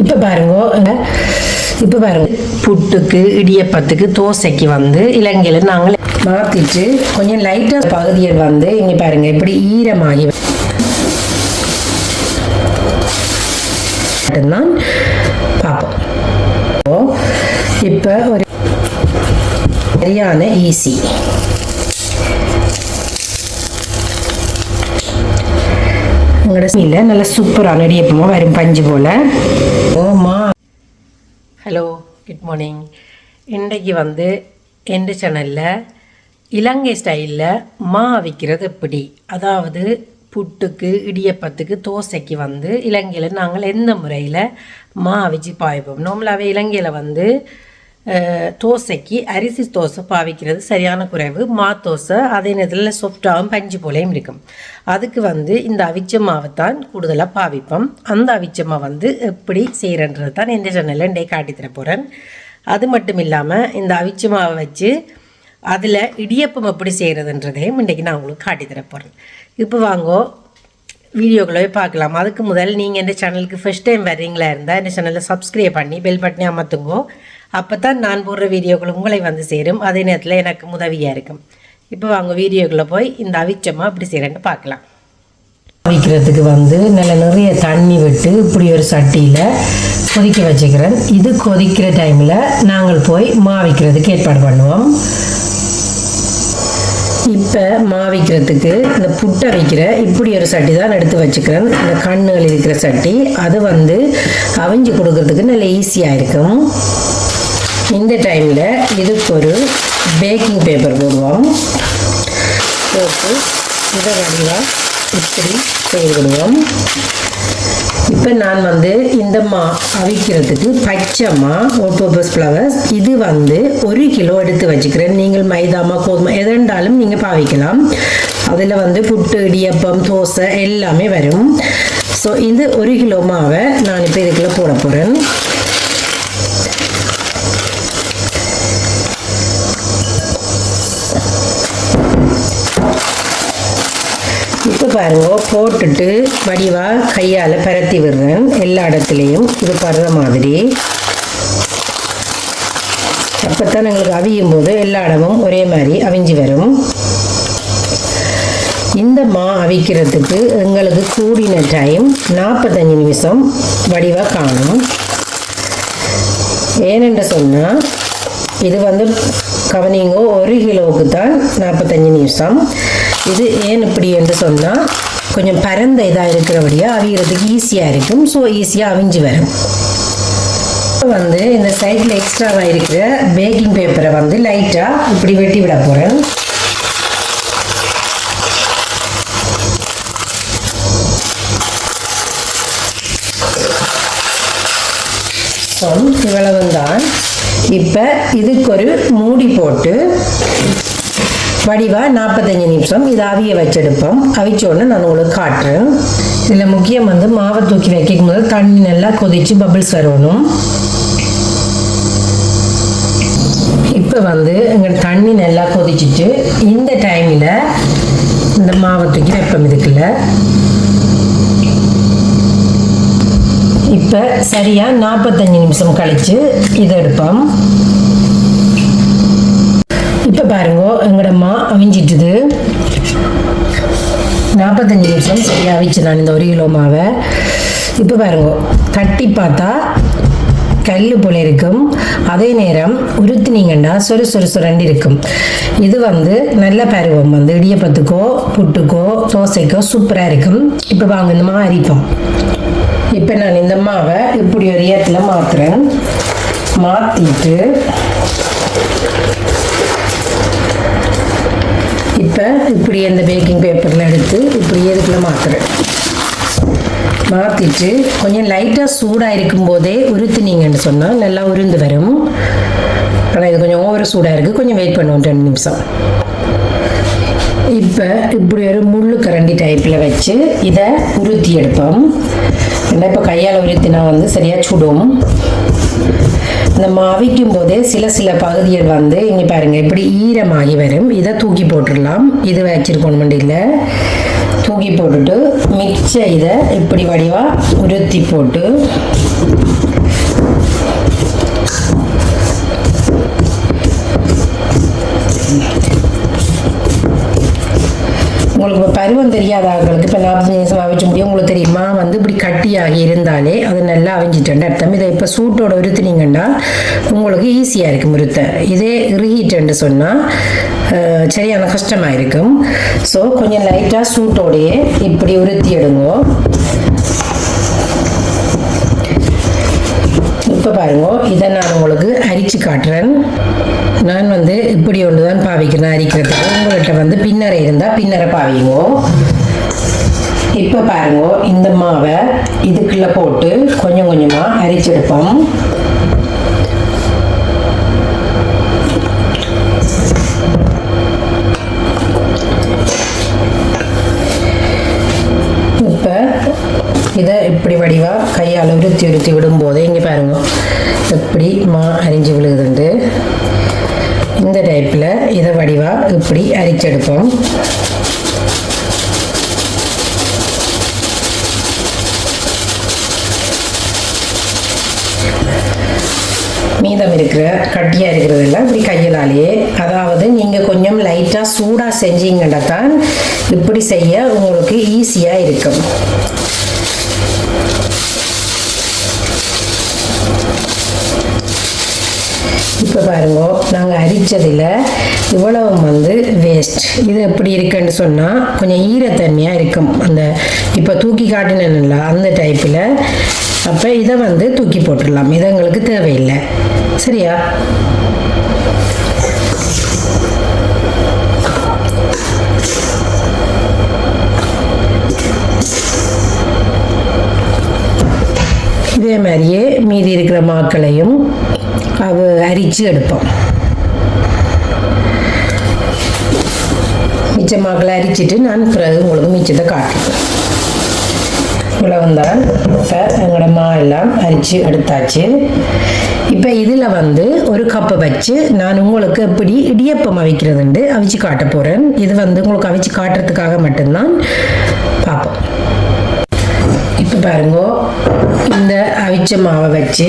இப்போ பாருங்க புட்டுக்கு இடியப்பத்துக்கு தோசைக்கு வந்து இலங்கையில் நாங்கள் மாற்றிட்டு கொஞ்சம் லைட்டாக பகுதியில் வந்து இங்கே பாருங்க இப்படி ஈரமாகி மட்டும்தான் பார்ப்போம். இப்போ ஒரு சரியான ஈஸி இல்லை, நல்ல சூப்பரான இடியப்பமா வரும் பஞ்சு போல். ஓமா ஹலோ, குட் மார்னிங். இன்றைக்கு வந்து எந்த சேனலில் இலங்கை ஸ்டைலில் மா விற்கிறது எப்படி, அதாவது புட்டுக்கு இடியப்பத்துக்கு தோசைக்கு வந்து இலங்கையில் நாங்கள் எந்த முறையில் மா அவிச்சு பாய்ப்போம். நார்மலாகவே இலங்கையில் வந்து தோசைக்கு அரிசி தோசை பாவிக்கிறது சரியான குறைவு. மா தோசை அதே நேரத்தில் சாஃப்டாகவும் பஞ்சு போலையும் இருக்கும். அதுக்கு வந்து இந்த அவிச்ச மாவை தான் கூடுதலாக பாவிப்போம். அந்த அவிச்ச மாவை வந்து எப்படி செய்கிறன்றது தான் இந்த சேனலில் இன்றைக்கு காட்டித்தர போகிறேன். அது மட்டும் இல்லாமல் இந்த அவிச்ச மாவை வச்சு அதில் இடியப்பம் எப்படி செய்கிறதுன்றதையும் இன்றைக்கி நான் உங்களுக்கு காட்டித்தர போகிறேன். இப்போ வாங்கோ வீடியோக்களே பார்க்கலாம். அதுக்கு முதல் நீங்கள் இந்த சேனலுக்கு ஃபஸ்ட் டைம் வர்றீங்களா இருந்தால் இந்த சேனலை சப்ஸ்கிரைப் பண்ணி பெல் பட்டனை அமர்த்துங்கோ. அப்போ தான் நான் போடுற வீடியோக்கள் உங்களை வந்து சேரும். அதே நேரத்தில் எனக்கு உதவியாக இருக்கும். இப்போ வாங்க வீடியோக்குள்ளே போய் இந்த அவிச்சமாக இப்படி செய்கிறேன்னு பார்க்கலாம். அவிக்கிறதுக்கு வந்து நிறைய தண்ணி விட்டு இப்படி ஒரு சட்டியில் கொதிக்க வச்சுக்கிறேன். இது கொதிக்கிற டைமில் நாங்கள் போய் மாவிக்கிறதுக்கு ஏற்பாடு பண்ணுவோம். இப்போ மாவிக்கிறதுக்கு இந்த புட்டை வைக்கிற இப்படி ஒரு சட்டி தான் எடுத்து வச்சுக்கிறேன். இந்த கண்ணுகள் இருக்கிற சட்டி, அது வந்து அவிஞ்சு கொடுக்கறதுக்கு நல்ல ஈஸியாக இருக்கும். இந்த டைமில் இதுக்கு ஒரு பேக்கிங் பேப்பர் போடுவோம். போட்டு இதை வடிவாக இப்படி செய்துவிடுவோம். இப்போ நான் வந்து இந்த மா அவிக்கிறதுக்கு பச்சை மா ஆல் பர்பஸ் ஃப்ளவர்ஸ் இது வந்து 1 கிலோ எடுத்து வச்சுக்கிறேன். நீங்கள் மைதாமா கோதுமை எதெண்டாலும் நீங்கள் பாவிக்கலாம். அதில் வந்து புட்டு இடியப்பம் தோசை எல்லாமே வரும். ஸோ இது 1 கிலோ மாவை நான் இப்போ இதுக்குள்ளே போட போகிறேன். இப்போ பாருங்க, போட்டுட்டு வடிவாக கையால் பரத்தி விடுறேன். எல்லா இடத்துலையும் இது படுற மாதிரி. அப்போ தான் எங்களுக்கு அவியும் போது எல்லா இடமும் ஒரே மாதிரி அவிஞ்சு வரும். இந்த மா அவிக்கிறதுக்கு எங்களுக்கு கூடின டைம் 45 நிமிஷம் வடிவாக காணும். ஏனென்று சொன்னால் இது வந்து கவனிங்கோ 1 கிலோவுக்கு தான் 45 நிமிஷம். இது ஏன் இப்படி என்று சொன்னால் கொஞ்சம் பரந்த இதாக இருக்கிறபடியாக அவிகிறதுக்கு ஈஸியாக இருக்கும். ஸோ ஈஸியாக அவிஞ்சு வரும். இப்போ வந்து இந்த சைடில் எக்ஸ்ட்ராவாக இருக்கிற பேக்கிங் பேப்பரை வந்து லைட்டாக இப்படி வெட்டி விட போகிறேன். ஸோ இவ்வளவு தான். இப்போ இதுக்கு ஒரு மூடி போட்டு வடிவாக 45 நிமிஷம் இதை அவிய வச்செடுப்போம். அவிச்சோடனே நான் உங்களுக்கு காட்டுறேன். இதில் முக்கியம் வந்து மாவை தூக்கி வைக்கும் போது தண்ணி நல்லா கொதித்து பபிள்ஸ் வரணும். இப்போ வந்து எங்கள் தண்ணி நல்லா கொதிச்சுட்டு இந்த டைமில் இந்த மாவை தூக்கி வைப்போம் இதுக்குள்ள. இப்போ சரியாக 45 நிமிஷம் கழித்து இதை எடுப்போம். இப்போ பாருங்க, எங்களோட மா அவிஞ்சிட்டுது. 45 நிமிஷம் சரியாக அவிச்சு நான் இந்த 1 கிலோ மாவை. இப்போ பாருங்க, தட்டி பார்த்தா கல் போல இருக்கும். அதே நேரம் உருத்தினீங்கன்னா சொரு இருக்கும். இது வந்து நல்ல பருவம் வந்து இடியப்பத்துக்கோ புட்டுக்கோ தோசைக்கோ சூப்பராக இருக்கும். இப்போ வாங்க இந்த மா அரிப்போம். இப்போ நான் இந்த மாவை இப்படி ஒரு ஏத்தில் மாற்றுறேன். மாற்றிட்டு இப்போ இப்படி அந்த பேக்கிங் பேப்பரில் எடுத்து இப்படி எதுக்குள்ள மாற்றுறேன். மாற்றிட்டு கொஞ்சம் லைட்டாக சூடாக இருக்கும்போதே உருத்துனீங்கன்னு சொன்னால் நல்லா உருந்து வரும். ஆனால் இது கொஞ்சம் ஓவர் சூடாக இருக்குது, கொஞ்சம் வெயிட் பண்ணுவோம் 2 நிமிஷம். இப்போ இப்படி ஒரு முள்ளு கரண்டி டைப்பில் வச்சு இதை உருத்தி எடுப்போம். ஏன்னா இப்போ கையால் உருத்தினா வந்து சரியாக சுடும். இந்த அவிக்கும் போதே சில பகுதிகள் வந்து இங்கே பாருங்கள் இப்படி ஈரமாகி வரும். இதை தூக்கி போட்டுடலாம். இது வச்சிருக்கணும் மண்டியில் தூக்கி போட்டுட்டு மிச்ச இதை இப்படி வடிவாக உருத்தி போட்டு அது நல்லா அவிஞ்சிட்டேன் அர்த்தம். இதை இப்போ சூட்டோட உருத்தினீங்கன்னா உங்களுக்கு ஈஸியாக இருக்கும் உருத்த. இதே இறுகிட்டேன்னு சொன்னால் சரியான கஷ்டமாக இருக்கும். ஸோ கொஞ்சம் லைட்டாக சூட்டோடையே இப்படி உருத்தி எடுங்கோ. இப்போ பாருங்க, இதை நான் உங்களுக்கு அரிச்சு காட்டுறேன். நான் வந்து இப்படி ஒன்று தான் பாவிக்கிறேன் அரிக்கிறதுக்கு. உங்கள்கிட்ட வந்து பின்னரை இருந்தால் பின்னரை பாவிங்கோ. இப்போ பாருங்க, இந்த மாவை இதுக்குள்ளே போட்டு கொஞ்சம் கொஞ்சமாக அரிச்செடுப்போம். இப்போ இதை இப்படி வடிவாக கையால் உருத்தி விடும்போது இங்கே பாருங்க எப்படி மா அரிஞ்சு விழுகுதுண்டு. இந்த டைப்பில் இதை வடிவாக இப்படி அரிச்செடுப்போம். மீதம் இருக்கிற கட்டியாக இருக்கிறதெல்லாம் இப்படி கையிலாலேயே, அதாவது நீங்கள் கொஞ்சம் லைட்டாக சூடாக செஞ்சீங்கன்னா தான் இப்படி செய்ய உங்களுக்கு ஈஸியாக இருக்கும். இப்போ பாருங்க, நாங்கள் அரித்ததில் இவ்வளவு வந்து வேஸ்ட். இது எப்படி இருக்குன்னு சொன்னால் கொஞ்சம் ஈரத்தன்மையாக இருக்கும். அந்த இப்போ தூக்கி காட்டினேன்ல அந்த டைப்பில். அப்போ இதை வந்து தூக்கி போட்டுடலாம், இது எங்களுக்கு தேவையில்லை. சரியா? இதே மாதிரியே மீதி இருக்கிற மாக்களையும் அரிச்சு எடுப்போம். மிச்ச மாக்களை அரிச்சிட்டு நான் பிறகு உங்களுக்கு மிச்சத்தை காட்டுறேன். இவ்வளவுந்தான். இப்போ எங்களோட மா எல்லாம் அரிச்சு எடுத்தாச்சு. இப்போ இதில் வந்து ஒரு கப்பை வச்சு நான் உங்களுக்கு எப்படி இடியப்பம் அவிக்கிறதுண்டு அவிச்சு காட்ட போகிறேன். இது வந்து உங்களுக்கு அவிச்சு காட்டுறதுக்காக மட்டும்தான் பார்ப்போம். இப்போ பாருங்க, இந்த அவிச்ச மாவை வச்சு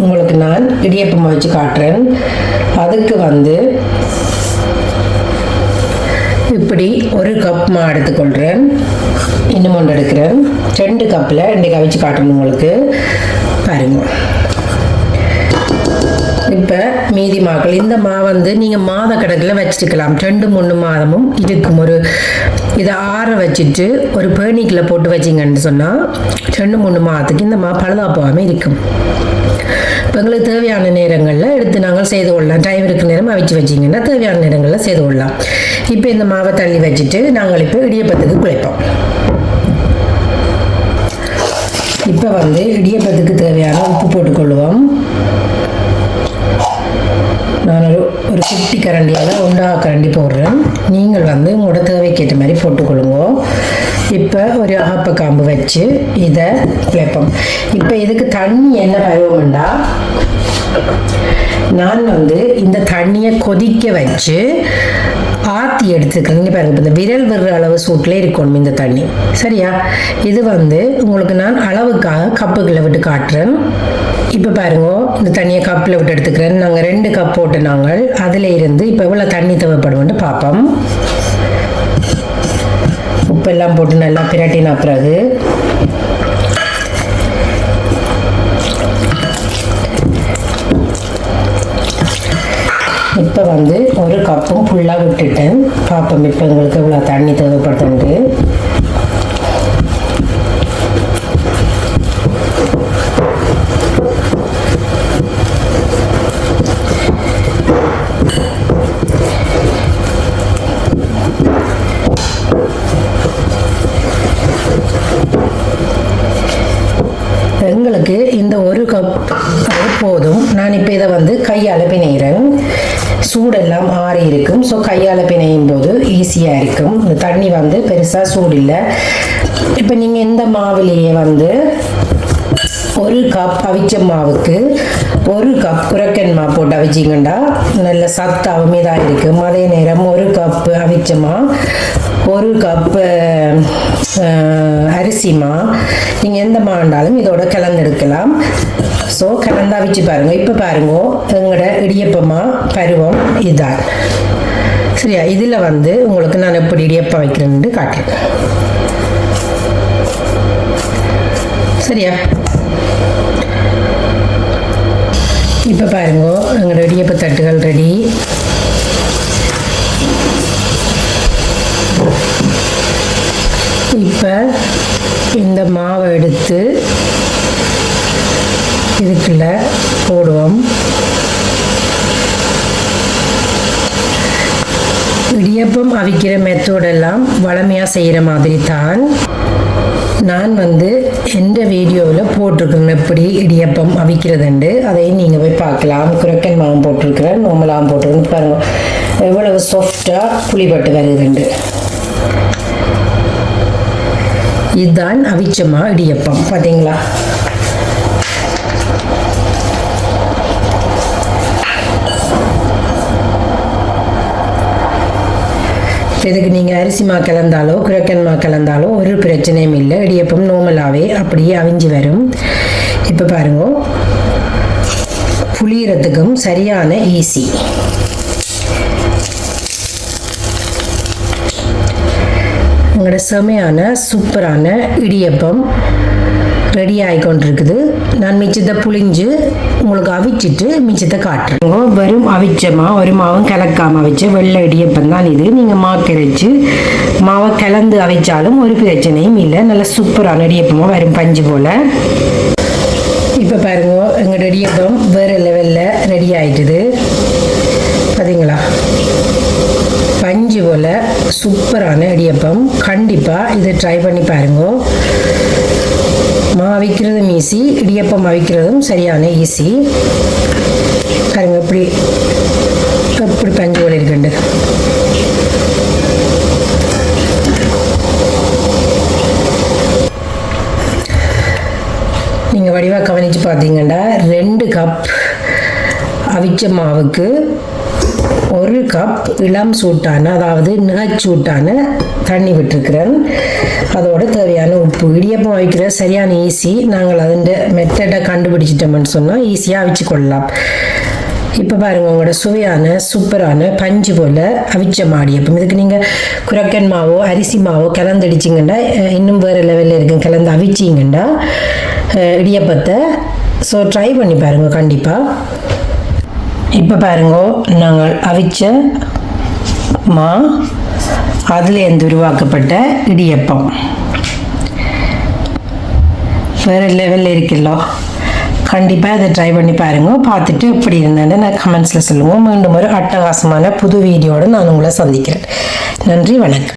உங்களுக்கு நான் இடியப்பம் வச்சு காட்டுறேன். அதுக்கு வந்து இப்படி ஒரு கப் மா எடுத்துக்கொள்கிறேன். இன்னும் ஒன்று எடுக்கிறேன். 2 கப்பில் இன்றைக்கு அவிச்சு காட்டணும் உங்களுக்கு. பாருங்க, இப்போ மீதி மாக்கள் இந்த மா வந்து நீங்கள் மாத கணக்கில் வச்சுருக்கலாம். 2-3 மாதமும் இருக்கும். இதை ஆற வச்சுட்டு ஒரு பேணிக்கில் போட்டு வச்சிங்கன்னு சொன்னால் 2-3 மாதத்துக்கு இந்த மா பழுதா போகாமல் இருக்கும். இப்போ எங்களுக்கு தேவையான நேரங்களில் எடுத்து நாங்கள் செய்து கொள்ளலாம். டைம் இருக்கிற நேரம் அவிச்சு வச்சிங்கன்னா தேவையான நேரங்களில் செய்து கொள்ளலாம். இப்போ இந்த மாவை தள்ளி வச்சுட்டு நாங்கள் இப்போ இடியப்பத்துக்கு குழைப்போம். இப்போ வந்து இடியப்பத்துக்கு தேவையான உப்பு போட்டுக்கொள்வோம். நான் ஒரு குட்டி கரண்டியால் 1 கரண்டி போடுறேன். நீங்கள் வந்து உங்களோட தேவைக்கேற்ற மாதிரி போட்டுக்கொள்ளுங்க. இப்போ ஒரு ஆப்பக்காம்பு வச்சு இதை குழைப்போம். இப்போ இதுக்கு தண்ணி என்ன பருவம்ண்டா, நான் வந்து இந்த தண்ணியை கொதிக்க வச்சு ஆற்றி எடுத்துக்கிறேன். நீங்கள் பாருங்கள், இந்த விரல் விடுற அளவு சூட்டில் இருக்கணும் இந்த தண்ணி. சரியா? இது வந்து உங்களுக்கு நான் அளவுக்காக கப்புகளை விட்டு காட்டுறேன். இப்போ பாருங்க, இந்த தண்ணியை கப்பில் விட்டு எடுத்துக்கிறேன். நாங்கள் 2 கப் போட்டு நாங்கள் அதில் இருந்து இப்போ எவ்வளோ தண்ணி தேவைப்படும்னு பார்ப்போம். உப்பெல்லாம் போட்டு நல்லா பிரட்டின பிறகு இப்போ வந்து 1 கப்பும் ஃபுல்லாக விட்டுட்டேன். பார்ப்போம் இப்போ எங்களுக்கு எவ்வளோ தண்ணி தேவைப்படுதுண்டு. எங்களுக்கு இந்த 1 கப் போதும். நான் இப்போ இதை வந்து கையால் பிணைகிறேன். சூடெல்லாம் ஆறி இருக்கும். ஸோ கையால் பிணையும் போது ஈஸியாக இருக்கும். இந்த தண்ணி வந்து பெருசாக சூடு இல்லை. இப்போ நீங்கள் இந்த மாவுலேயே வந்து 1 கப் அவிச்ச மாவுக்கு 1 கப் குரக்கன் மா போட்டு அவிச்சிங்கண்டா நல்ல சத்தாவும் இதாக இருக்கும். அதே நேரம் 1 கப் அவிச்சமா 1 கப்பு அரிசிமா நீங்கள் எந்த மாண்டாலும் இதோட கலந்தெடுக்கலாம். ஸோ கலந்து அவிச்சு பாருங்கள். இப்போ பாருங்க, எங்களோட இடியப்பமா பருவம் இதான். சரியா? இதில் வந்து உங்களுக்கு நான் எப்படி இடியப்பம் வைக்கிறேன்னு காட்டுறேன். சரியா? இப்போ பாருங்க எங்களோட இடியப்ப தட்டுகள் ரெடி. இப்போ இந்த மாவை எடுத்து இதுக்குள்ள போடுவோம். இடியப்பம் அவிக்கிற மெத்தோடெல்லாம் வளமையாக செய்கிற மாதிரி தான் நான் எந்த வீடியோவில் போட்டிருக்கிறேன் எப்படி இடியப்பம் அவிக்கிறதுண்டு. அதையும் நீங்கள் போய் பார்க்கலாம். குரக்கன் மாவும் போட்டிருக்கிறேன், நோமலாவும் போட்டிருக்கேன். பாருங்கள் எவ்வளவு சாஃப்டாக புளிப்பட்டு வருதுண்டு. இதுதான் அவிச்சமா இடியப்பம் பார்த்தீங்களா. இதுக்கு நீங்கள் அரிசி மா கலந்தாலோ குரக்கன் மா கலந்தாலோ ஒரு பிரச்சனையும் இல்லை. இடியப்பம் நோமலாகவே அப்படியே அவிஞ்சு வரும். இப்போ பாருங்க புளியறதுக்கும் சரியான ஈஸி. உங்களோட செமையான சூப்பரான இடியப்பம் ரெடி ஆகிக்கொண்டிருக்குது. நான் மிச்சத்தை புளிஞ்சு உங்களுக்கு அவிச்சிட்டு மிச்சத்தை காட்டுறேன். வெறும் அவிச்சமா ஒரு மாவும் கலக்காமல் அவிச்ச வெள்ளை இடியப்பம் தான் இது. நீங்கள் மாக்கரைச்சு மாவை கலந்து அவிச்சாலும் ஒரு பிரச்சனையும் இல்லை. நல்ல சூப்பரான இடியப்பமாக வரும் பஞ்சு போல். இப்போ பாருங்க எங்களோட இடியப்பம் வேறு லெவலில் ரெடி ஆகிட்டுது பார்த்தீங்களா. பஞ்சு போல் சூப்பரான இடியப்பம். கண்டிப்பாக இதை ட்ரை பண்ணி பாருங்க. மா அவிக்கிறதும் ஈஸி, இடியப்பம் அவிக்கிறதும் சரியான ஈஸி. பாருங்க எப்படி எப்படி பஞ்சு போல் இருக்குண்டு. நீங்கள் வடிவாக கவனித்து பார்த்தீங்கன்னா 2 கப் அவிச்ச மாவுக்கு 1 கப் இளம் சூட்டான அதாவது நிகச்சூட்டான தண்ணி விட்டுருக்கிறேன். அதோட தேவையான உப்பு. இடியப்பம் அவிக்கிற சரியான ஈஸி. நாங்கள் அதன் மெத்தடை கண்டுபிடிச்சிட்டோம்னு சொன்னால் ஈஸியாக அவிச்சு கொள்ளலாம். இப்போ பாருங்கள் உங்களோட சுவையான சூப்பரான பஞ்சு போல் அவிச்ச மாடியப்பம். இதுக்கு நீங்கள் குரக்கன் மாவோ அரிசி மாவோ கலந்தடிச்சிங்கன்னா இன்னும் வேறு லெவலில் இருக்குது. கலந்து அவிச்சிங்கன்னா இடியப்பத்தை. ஸோ ட்ரை பண்ணி பாருங்கள் கண்டிப்பாக. இப்போ பாருங்க நாங்கள் அவிச்ச மா அதுலேருந்து உருவாக்கப்பட்ட இடியப்பம் வேறு லெவலில் இருக்குல்லோ. கண்டிப்பாக இதை ட்ரை பண்ணி பாருங்கள். பார்த்துட்டு எப்படி இருந்தேன்னு நான் கமெண்ட்ஸில் சொல்லுவோம். மீண்டும் ஒரு அட்டகாசமான புது வீடியோடு நான் உங்களை சந்திக்கிறேன். நன்றி, வணக்கம்.